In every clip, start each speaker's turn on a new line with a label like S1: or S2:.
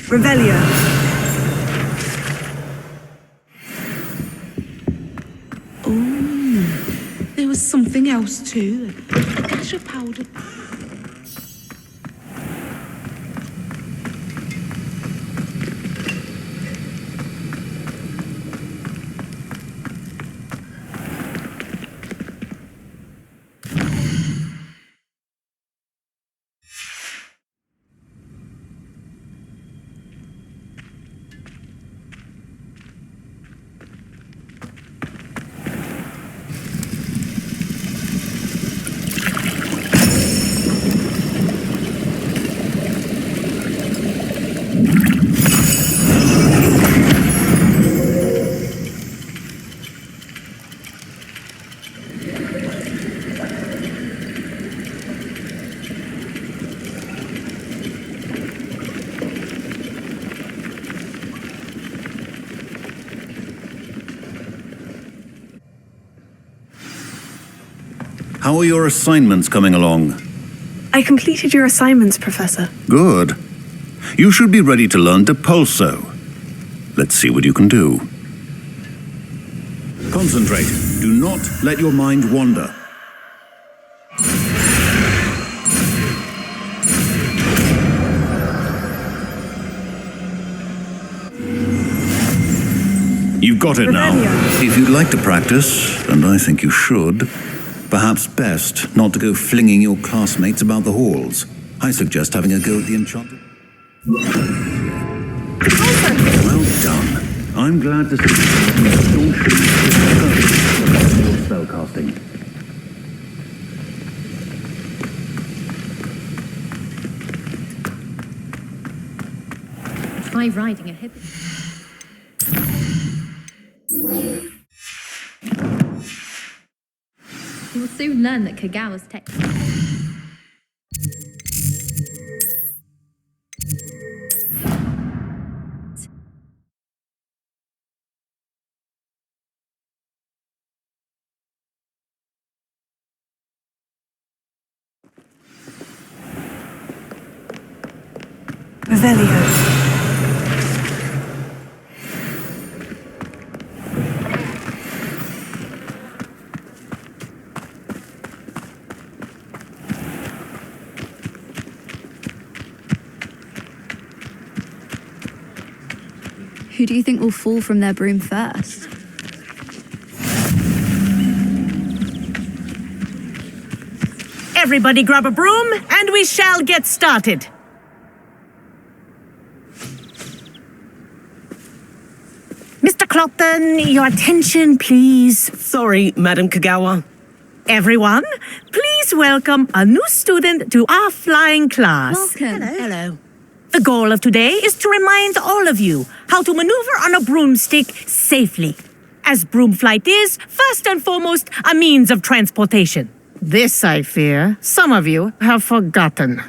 S1: Revelio.
S2: Oh, there was something else too. A dash of powder.
S3: How are your assignments coming along?
S1: I completed your assignments, Professor.
S3: Good. You should be ready to learn Depulso. Let's see what you can do. Concentrate. Do not let your mind wander. You've got it now. If you'd like to practice, and I think you should, perhaps best not to go flinging your classmates about the halls. I suggest having a go at the enchanted. Well done. I'm glad to see you your spellcasting.
S4: Try riding a hippie. You will soon learn that Kagawa's technique.
S1: Revelio.
S5: Who do you think will fall from their broom first?
S6: Everybody grab a broom, and we shall get started. Mr. Clopton, your attention, please.
S7: Sorry, Madam Kagawa.
S6: Everyone, please welcome a new student to our flying class.
S5: Welcome.
S7: Hello.
S6: The goal of today is to remind all of you how to maneuver on a broomstick safely, as broom flight is, first and foremost, a means of transportation. This, I fear, some of you have forgotten.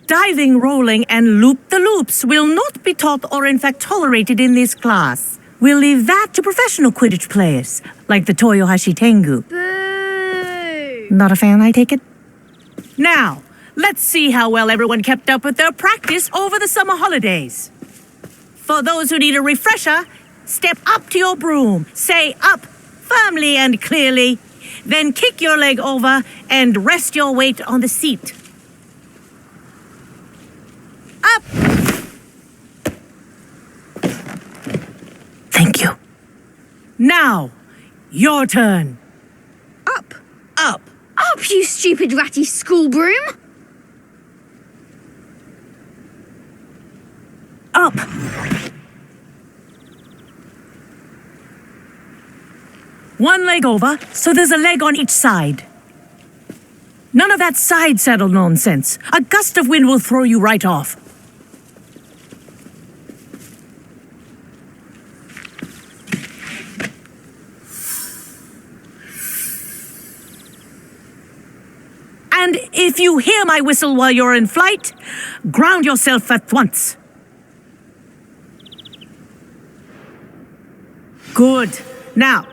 S6: Diving, rolling, and loop-the-loops will not be taught or in fact tolerated in this class. We'll leave that to professional Quidditch players, like the Toyohashi Tengu.
S5: Boo!
S6: Not a fan, I take it? Now, let's see how well everyone kept up with their practice over the summer holidays. For those who need a refresher, step up to your broom, say up firmly and clearly, then kick your leg over and rest your weight on the seat. Up! Thank you. Now, your turn.
S5: Up!
S7: Up.
S5: Up, you stupid ratty school broom!
S6: Up! One leg over, so there's a leg on each side. None of that side saddle nonsense. A gust of wind will throw you right off. And if you hear my whistle while you're in flight, ground yourself at once. Good. Now,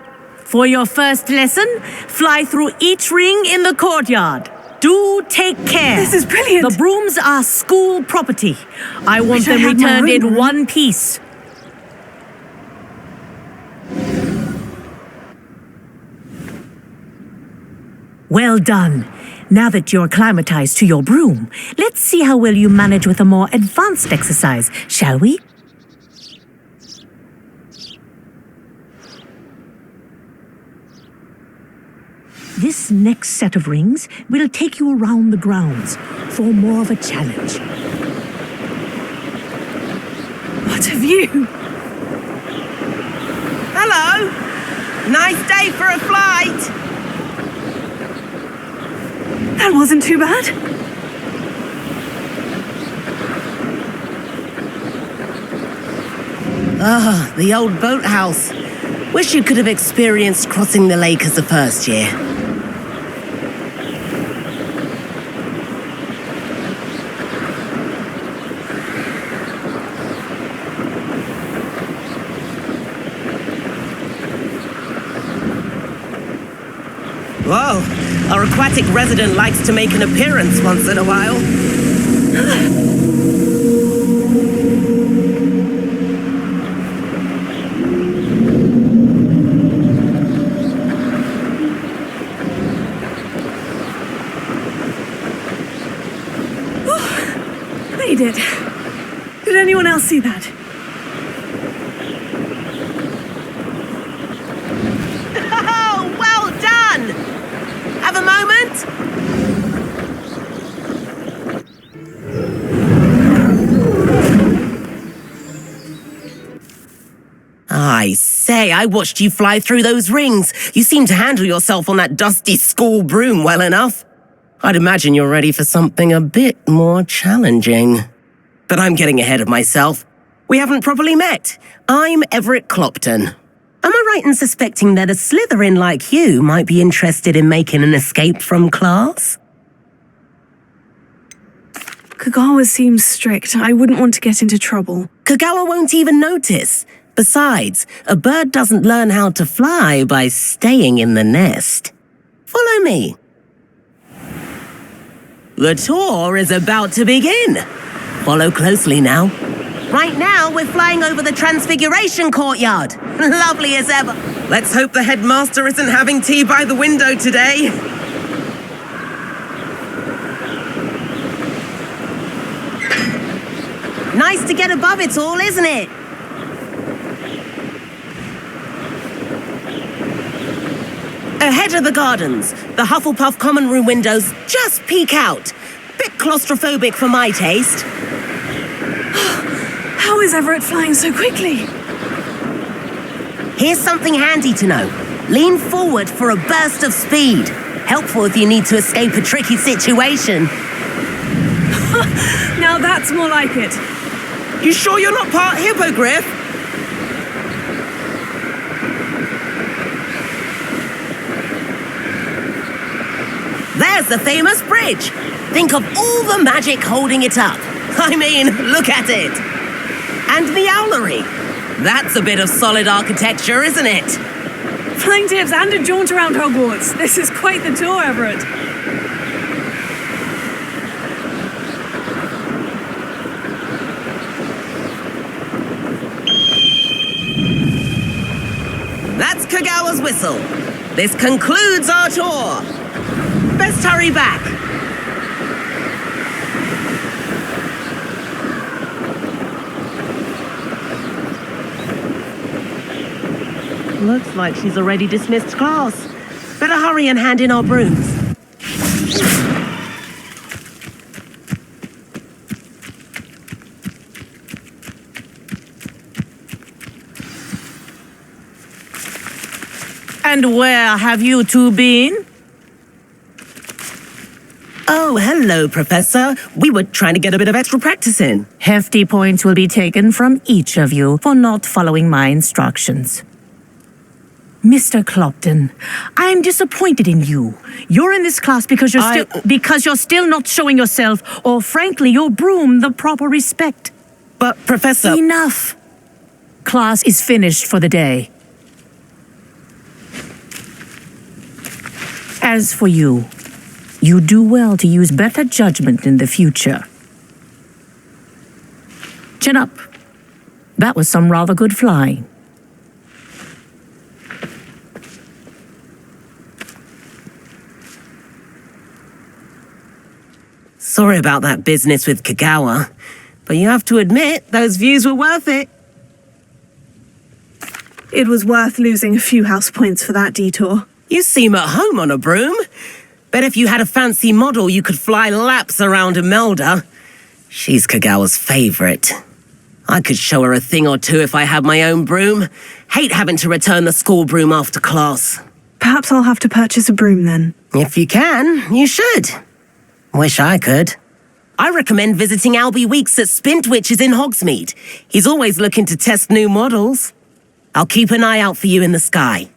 S6: for your first lesson, fly through each ring in the courtyard. Do take care.
S1: This is brilliant.
S6: The brooms are school property. I want
S1: Wish I
S6: them
S1: had my
S6: returned
S1: own
S6: in
S1: broom.
S6: one piece. Well done. Now that you're acclimatized to your broom, let's see how well you manage with a more advanced exercise, shall we? This next set of rings will take you around the grounds for more of a challenge.
S1: What a view!
S7: Hello. Nice day for a flight.
S1: That wasn't too bad.
S7: Ah, the old boathouse. Wish you could have experienced crossing the lake as a first year. Whoa, our aquatic resident likes to make an appearance once in a while.
S1: Made it. Did anyone else see that?
S7: Oh, well done! Have a moment? I say, I watched you fly through those rings. You seem to handle yourself on that dusty school broom well enough. I'd imagine you're ready for something a bit more challenging. But I'm getting ahead of myself. We haven't properly met. I'm Everett Clopton. Am I right in suspecting that a Slytherin like you might be interested in making an escape from class?
S1: Kagawa seems strict. I wouldn't want to get into trouble.
S7: Kagawa won't even notice. Besides, a bird doesn't learn how to fly by staying in the nest. Follow me. The tour is about to begin. Follow closely now. Right now, we're flying over the Transfiguration Courtyard. Lovely as ever. Let's hope the headmaster isn't having tea by the window today. Nice to get above it all, isn't it? Ahead of the gardens, the Hufflepuff common room windows just peek out. Bit claustrophobic for my taste.
S1: How is Everett flying so quickly?
S7: Here's something handy to know. Lean forward for a burst of speed. Helpful if you need to escape a tricky situation.
S1: Now that's more like it.
S7: You sure you're not part hippogriff? There's the famous bridge. Think of all the magic holding it up. I mean, look at it. And the owlery. That's a bit of solid architecture, isn't it?
S1: Flying tips and a jaunt around Hogwarts. This is quite the tour, Everett.
S7: That's Kagawa's whistle. This concludes our tour. Best hurry back. Looks like she's already dismissed class. Better hurry and hand in our brooms.
S6: And where have you two been?
S7: Oh, hello, Professor. We were trying to get a bit of extra practice in.
S6: Hefty points will be taken from each of you for not following my instructions. Mr. Clopton, I'm disappointed in you. You're in this class because you're still not showing yourself, or frankly, your broom the proper respect.
S7: But, Professor...
S6: Enough. Class is finished for the day. As for you, You do well to use better judgment in the future. Chin up. That was some rather good flying.
S7: Sorry about that business with Kagawa, but you have to admit those views were worth it.
S1: It was worth losing a few house points for that detour.
S7: You seem at home on a broom. Bet if you had a fancy model, you could fly laps around Imelda. She's Kagawa's favorite. I could show her a thing or two if I had my own broom. Hate having to return the school broom after class.
S1: Perhaps I'll have to purchase a broom then.
S7: If you can, you should. Wish I could. I recommend visiting Albie Weeks at Spintwitches in Hogsmeade. He's always looking to test new models. I'll keep an eye out for you in the sky.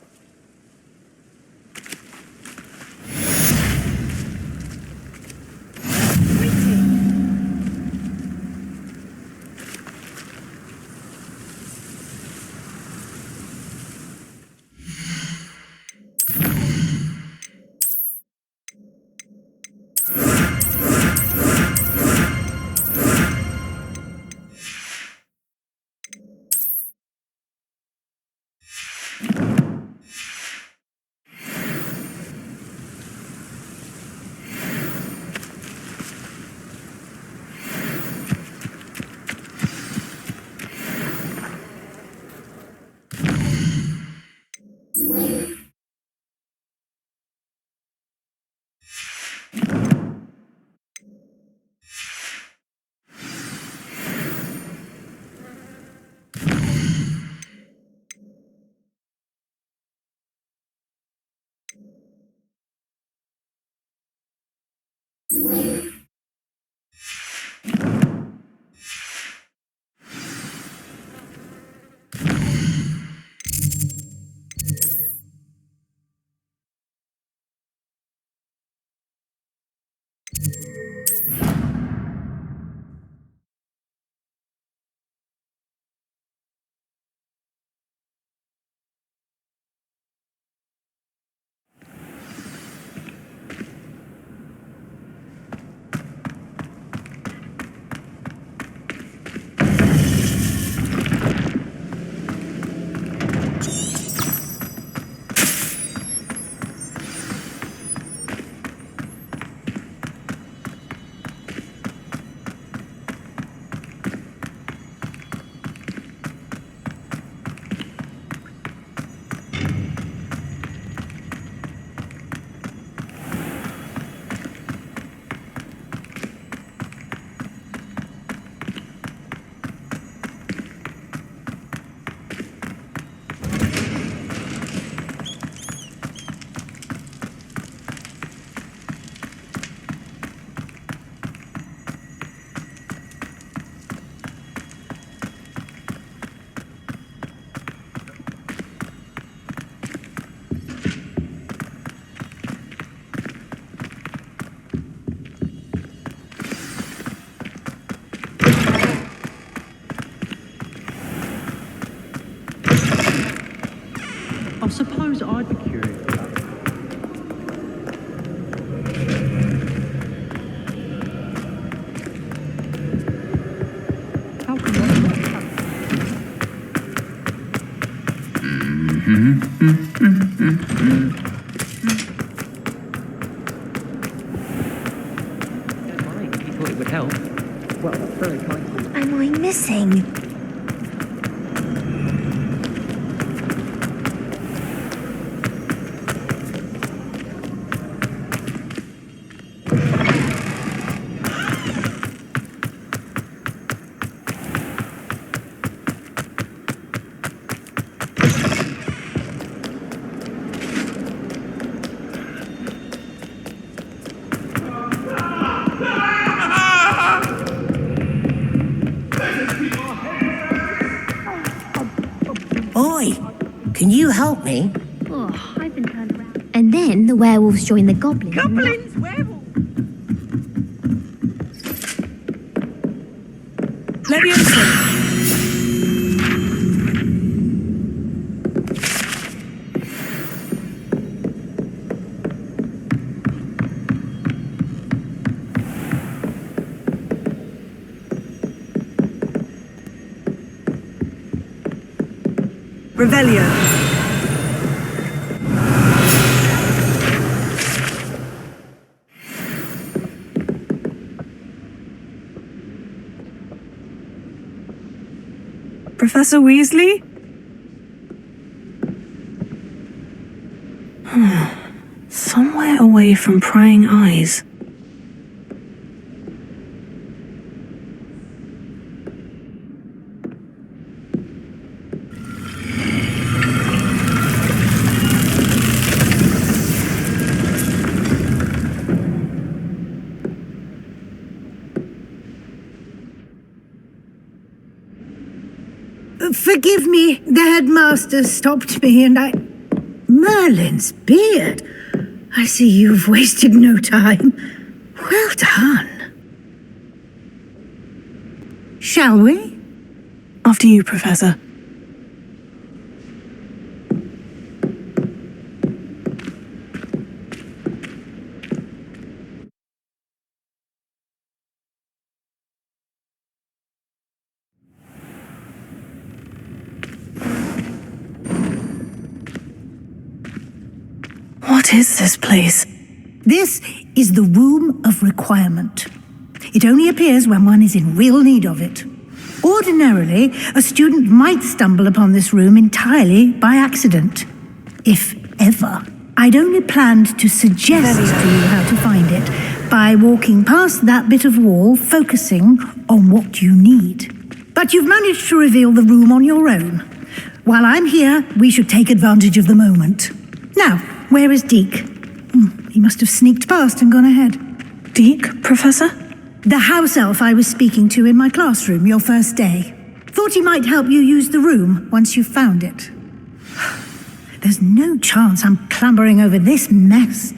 S8: I suppose I'd be curious about it. How come that happen? Don't mind, if you thought it would help. Well, that's very kind of you.
S5: Am I missing?
S7: Boy, can you help me?
S4: Oh, I've been turned around. And then the werewolves join the goblins.
S6: Goblins, werewolves.
S1: Leviosa. Revelio. Professor Weasley? Somewhere away from prying eyes.
S9: Forgive me, the headmaster stopped me and I... Merlin's beard. I see you've wasted no time. Well done. Shall we?
S1: After you, Professor. What is this place?
S9: This is the Room of Requirement. It only appears when one is in real need of it. Ordinarily, a student might stumble upon this room entirely by accident. If ever. I'd only planned to suggest to you how to find it by walking past that bit of wall, focusing on what you need. But you've managed to reveal the room on your own. While I'm here, we should take advantage of the moment. Now, where is Deke? He must have sneaked past and gone ahead.
S1: Deke, Professor?
S9: The house elf I was speaking to in my classroom your first day. Thought he might help you use the room once you've found it. There's no chance I'm clambering over this mess.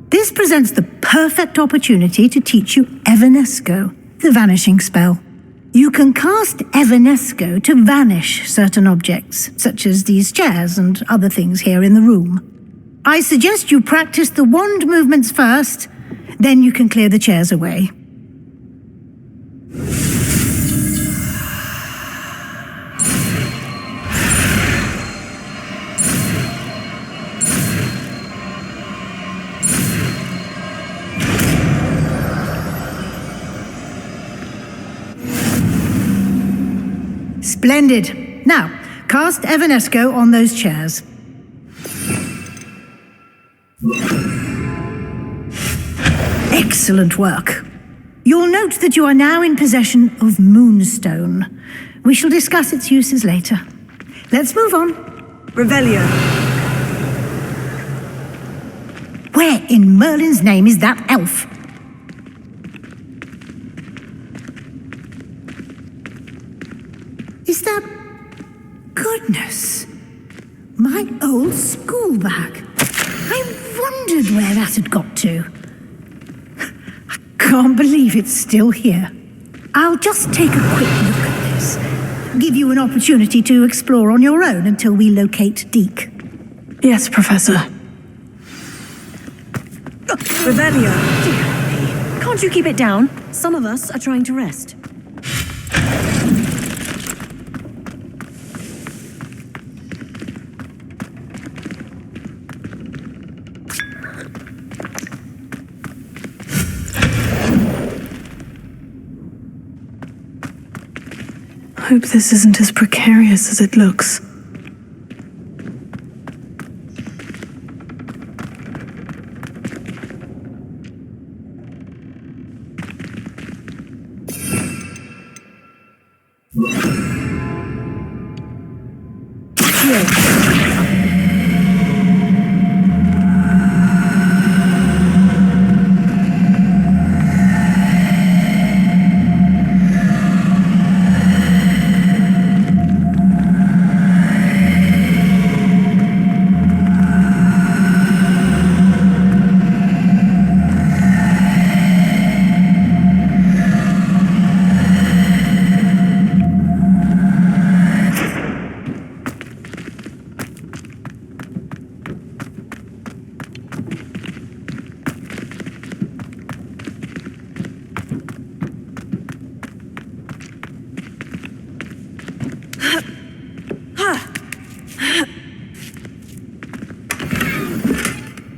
S9: This presents the perfect opportunity to teach you Evanesco, the vanishing spell. You can cast Evanesco to vanish certain objects, such as these chairs and other things here in the room. I suggest you practice the wand movements first, then you can clear the chairs away. Splendid. Now, cast Evanesco on those chairs. Excellent work. You'll note that you are now in possession of Moonstone. We shall discuss its uses later. Let's move on.
S1: Revelio.
S9: Where in Merlin's name is that elf? Is that... Goodness. My old school bag. I wondered where that had got to. I can't believe it's still here. I'll just take a quick look at this. Give you an opportunity to explore on your own until we locate Deke.
S1: Yes, Professor. Revelio.
S10: Can't you keep it down? Some of us are trying to rest.
S1: Hope this isn't as precarious as it looks.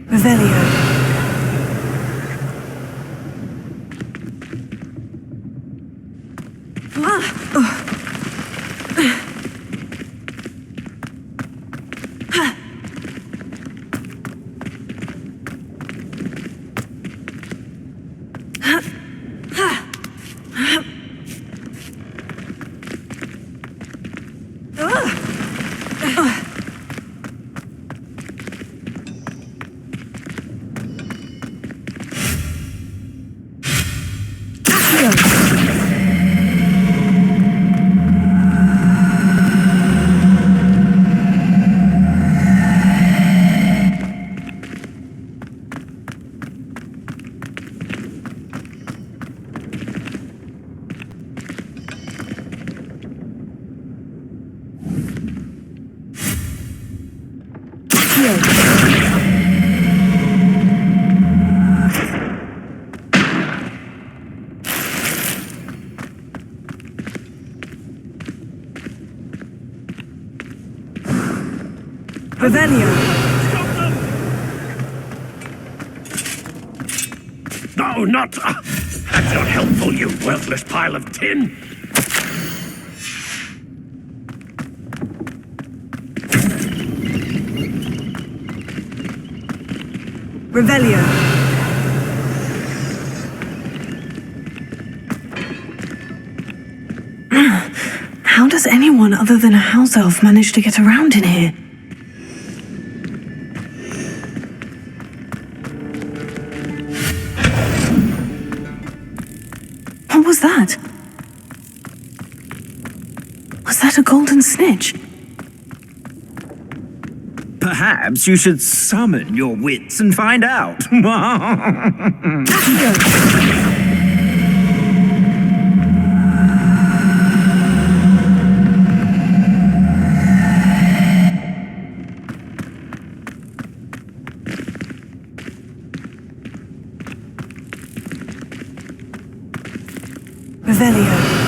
S1: Revelio. Revelio.
S11: No, not... that's not helpful, you worthless pile of tin.
S1: Revelio. How does anyone other than a house elf manage to get around in here? What was that? Was that a golden snitch?
S12: Perhaps you should summon your wits and find out.
S1: Revelio.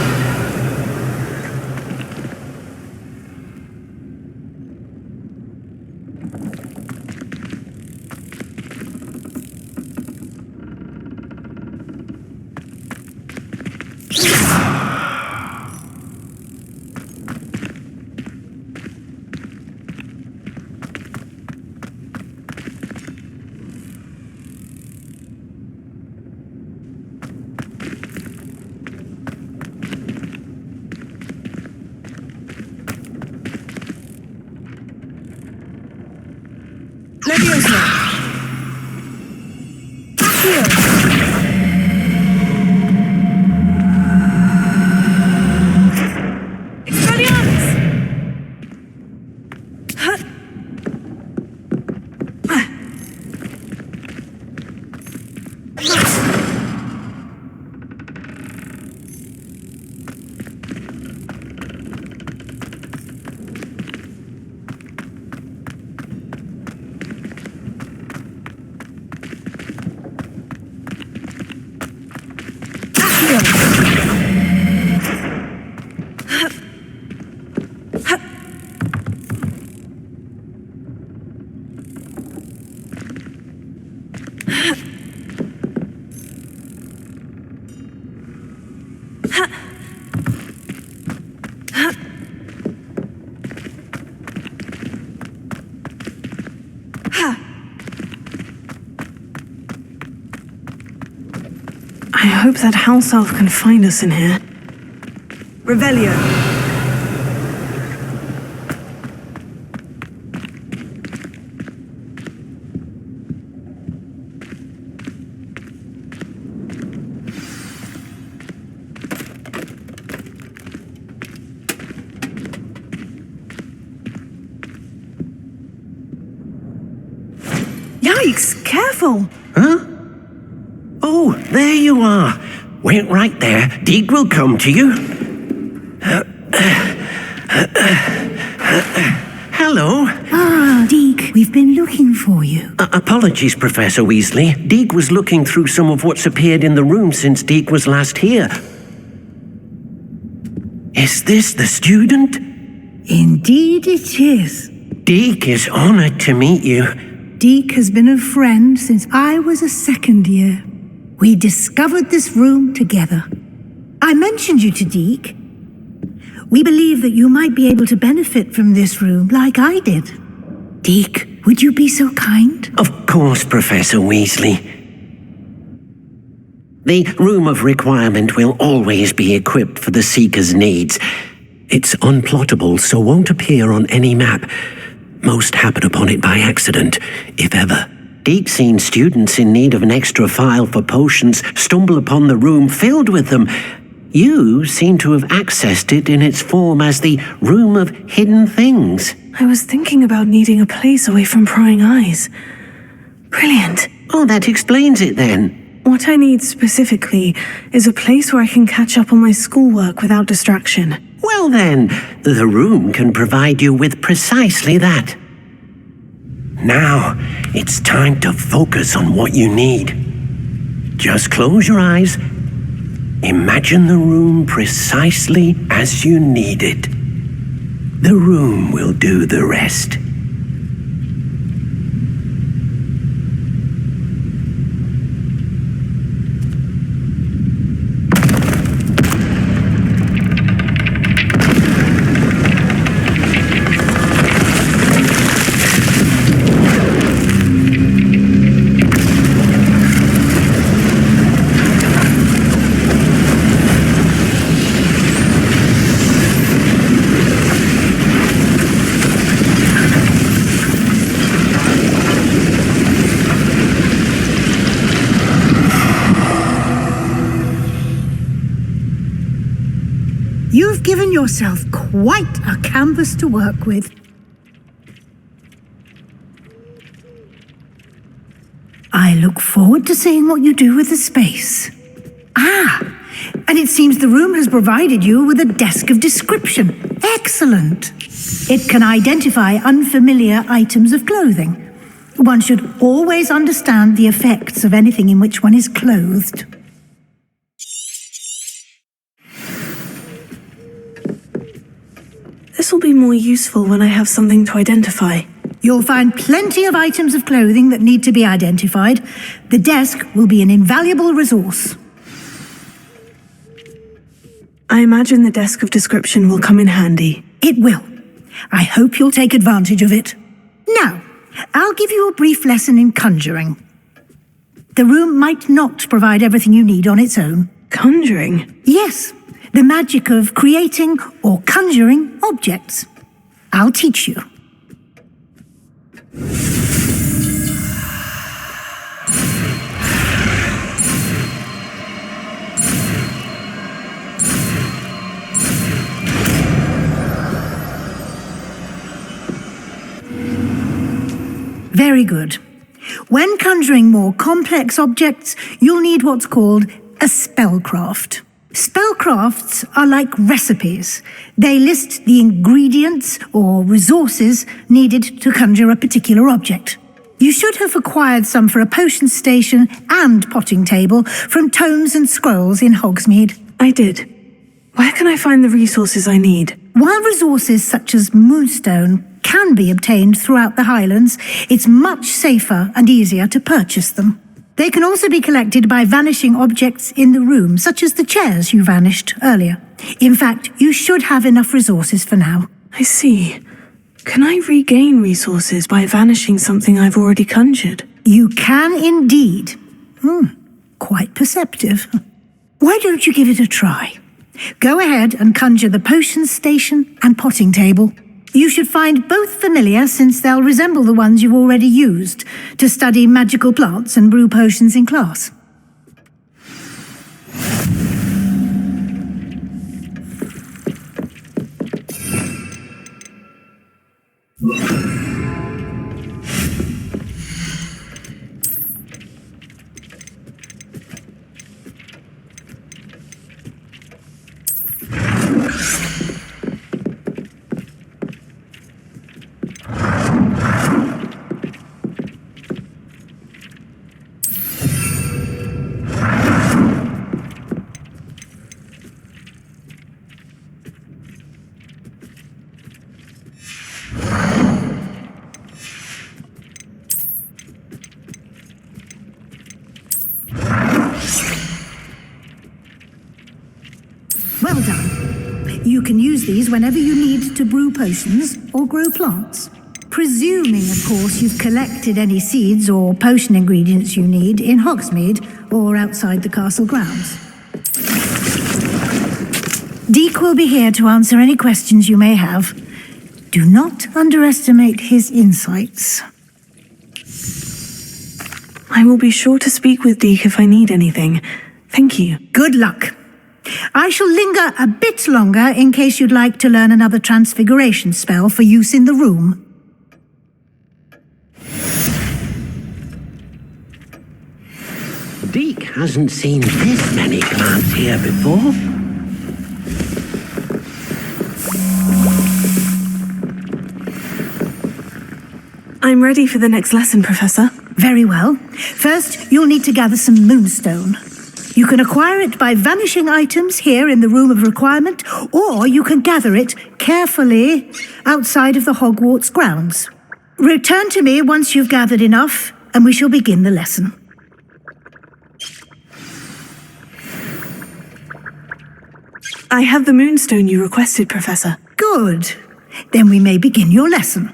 S1: Leviosa! Accio! Expelliarmus! I hope that house elf can find us in here. Revelio. Yikes! Careful!
S11: Huh? Oh, there you are. Wait right there. Deeg will come to you. Hello.
S9: Ah, Deeg, we've been looking for you.
S11: Apologies, Professor Weasley. Deeg was looking through some of what's appeared in the room since Deeg was last here. Is this the student?
S9: Indeed it is.
S11: Deek is honored to meet you.
S9: Deek has been a friend since I was a second year. We discovered this room together. I mentioned you to Deek. We believe that you might be able to benefit from this room like I did. Deek, would you be so kind?
S11: Of course, Professor Weasley. The Room of Requirement will always be equipped for the Seeker's needs. It's unplottable, so won't appear on any map. Most happen upon it by accident, if ever. Deek's seen students in need of an extra file for potions stumble upon the room filled with them. You seem to have accessed it in its form as the Room of Hidden Things.
S10: I was thinking about needing a place away from prying eyes. Brilliant.
S11: Oh, that explains it then.
S10: What I need specifically is a place where I can catch up on my schoolwork without distraction.
S11: Well then, the room can provide you with precisely that. Now, it's time to focus on what you need. Just close your eyes. Imagine the room precisely as you need it. The room will do the rest.
S9: You've given yourself quite a canvas to work with. I look forward to seeing what you do with the space. And it seems the room has provided you with a desk of description. Excellent. It can identify unfamiliar items of clothing. One should always understand the effects of anything in which one is clothed.
S10: This will be more useful when I have something to identify.
S9: You'll find plenty of items of clothing that need to be identified. The desk will be an invaluable resource.
S10: I imagine the desk of description will come in handy.
S9: It will. I hope you'll take advantage of it. Now, I'll give you a brief lesson in conjuring. The room might not provide everything you need on its own.
S10: Conjuring?
S9: Yes. The magic of creating or conjuring objects. I'll teach you. Very good. When conjuring more complex objects, you'll need what's called a spellcraft. Spellcrafts are like recipes. They list the ingredients or resources needed to conjure a particular object. You should have acquired some for a potion station and potting table from tomes and scrolls in Hogsmeade.
S10: I did. Where can I find the resources I need?
S9: While resources such as Moonstone can be obtained throughout the Highlands, it's much safer and easier to purchase them. They can also be collected by vanishing objects in the room, such as the chairs you vanished earlier. In fact, you should have enough resources for now.
S10: I see. Can I regain resources by vanishing something I've already conjured?
S9: You can indeed. Quite perceptive. Why don't you give it a try? Go ahead and conjure the potion station and potting table. You should find both familiar, since they'll resemble the ones you've already used to study magical plants and brew potions in class. use these whenever you need to brew potions or grow plants. Presuming, of course, you've collected any seeds or potion ingredients you need in Hogsmeade or outside the castle grounds. Deek will be here to answer any questions you may have. Do not underestimate his insights.
S10: I will be sure to speak with Deek if I need anything. Thank you.
S9: Good luck. I shall linger a bit longer in case you'd like to learn another transfiguration spell for use in the room.
S11: Deek hasn't seen this many plants here before.
S10: I'm ready for the next lesson, Professor.
S9: Very well. First, you'll need to gather some moonstone. You can acquire it by vanishing items here in the Room of Requirement, or you can gather it carefully outside of the Hogwarts grounds. Return to me once you've gathered enough, and we shall begin the lesson.
S10: I have the moonstone you requested, Professor.
S9: Good. Then we may begin your lesson.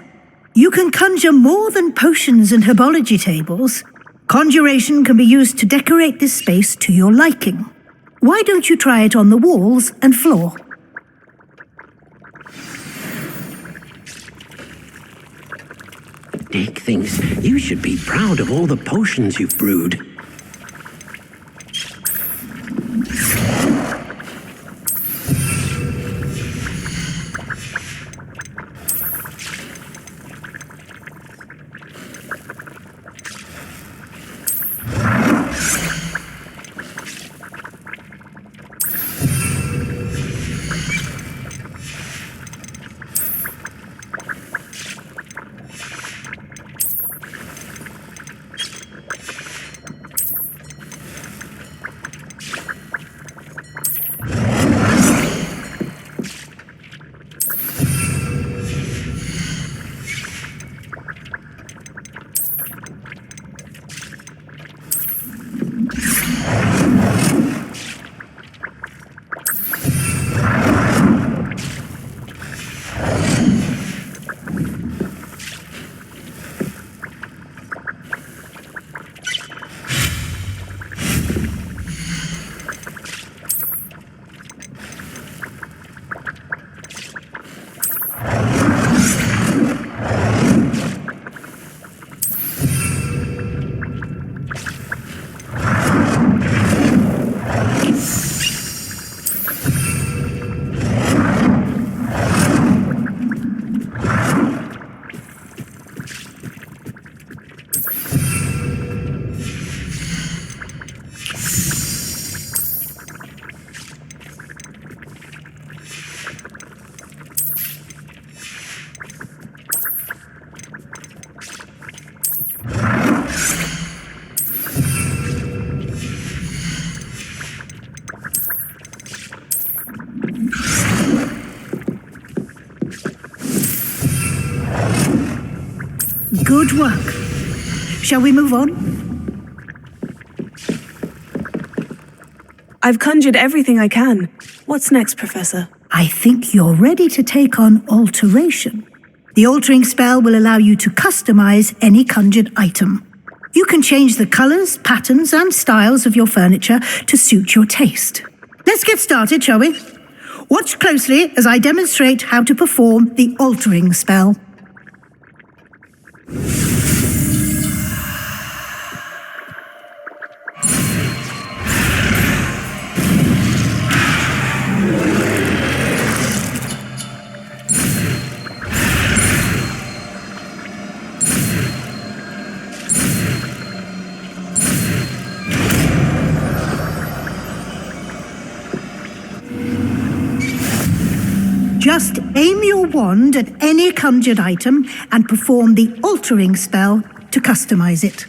S9: You can conjure more than potions and herbology tables. Conjuration can be used to decorate this space to your liking. Why don't you try it on the walls and floor?
S11: Deek thinks you should be proud of all the potions you've brewed.
S9: Good work. Shall we move on?
S10: I've conjured everything I can. What's next, Professor?
S9: I think you're ready to take on alteration. The altering spell will allow you to customize any conjured item. You can change the colors, patterns, and styles of your furniture to suit your taste. Let's get started, shall we? Watch closely as I demonstrate how to perform the altering spell. Just aim your wand at any conjured item and perform the altering spell to customize it.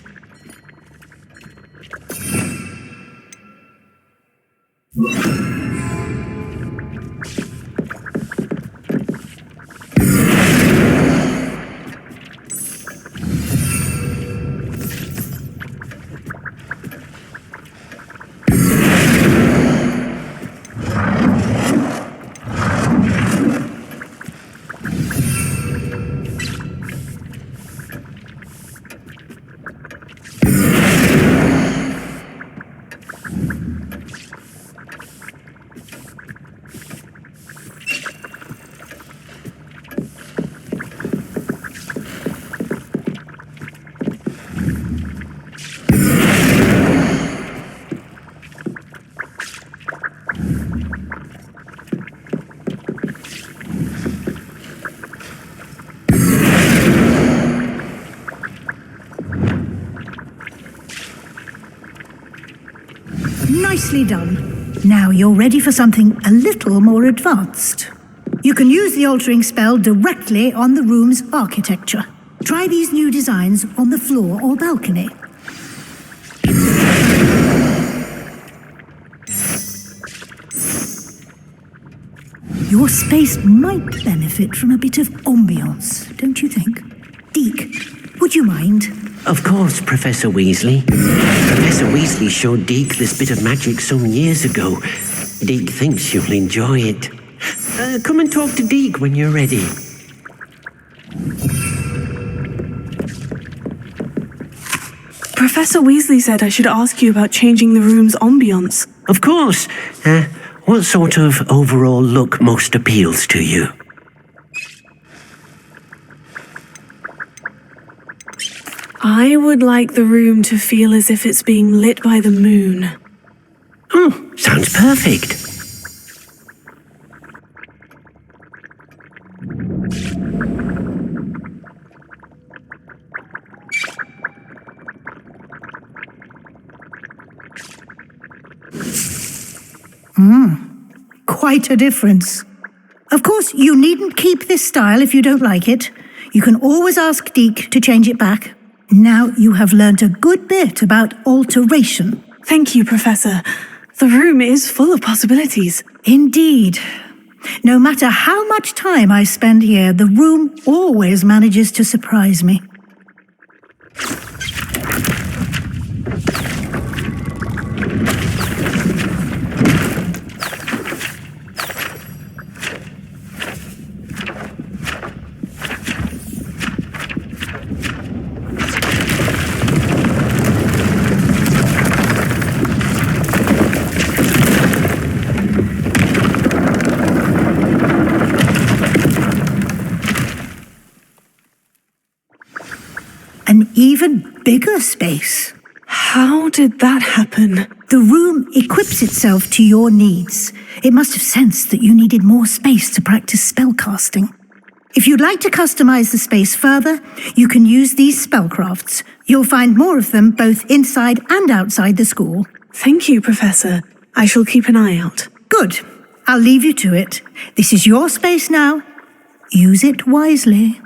S9: Nicely done. Now you're ready for something a little more advanced. You can use the altering spell directly on the room's architecture. Try these new designs on the floor or balcony. Your space might benefit from a bit of ambiance, don't you think? Deke, would you mind?
S11: Of course, Professor Weasley. Professor Weasley showed Deke this bit of magic some years ago. Deke thinks you'll enjoy it. Come and talk to Deke when you're ready.
S10: Professor Weasley said I should ask you about changing the room's ambience.
S11: Of course. What sort of overall look most appeals to you?
S10: I would like the room to feel as if it's being lit by the moon.
S11: Oh, sounds perfect.
S9: Quite a difference. Of course, you needn't keep this style if you don't like it. You can always ask Deke to change it back. Now you have learnt a good bit about alteration.
S10: Thank you, Professor. The room is full of possibilities.
S9: Indeed. No matter how much time I spend here, the room always manages to surprise me. An even bigger space.
S10: How did that happen?
S9: The room equips itself to your needs. It must have sensed that you needed more space to practice spellcasting. If you'd like to customize the space further, you can use these spellcrafts. You'll find more of them both inside and outside the school.
S10: Thank you, Professor. I shall keep an eye out.
S9: Good. I'll leave you to it. This is your space now. Use it wisely.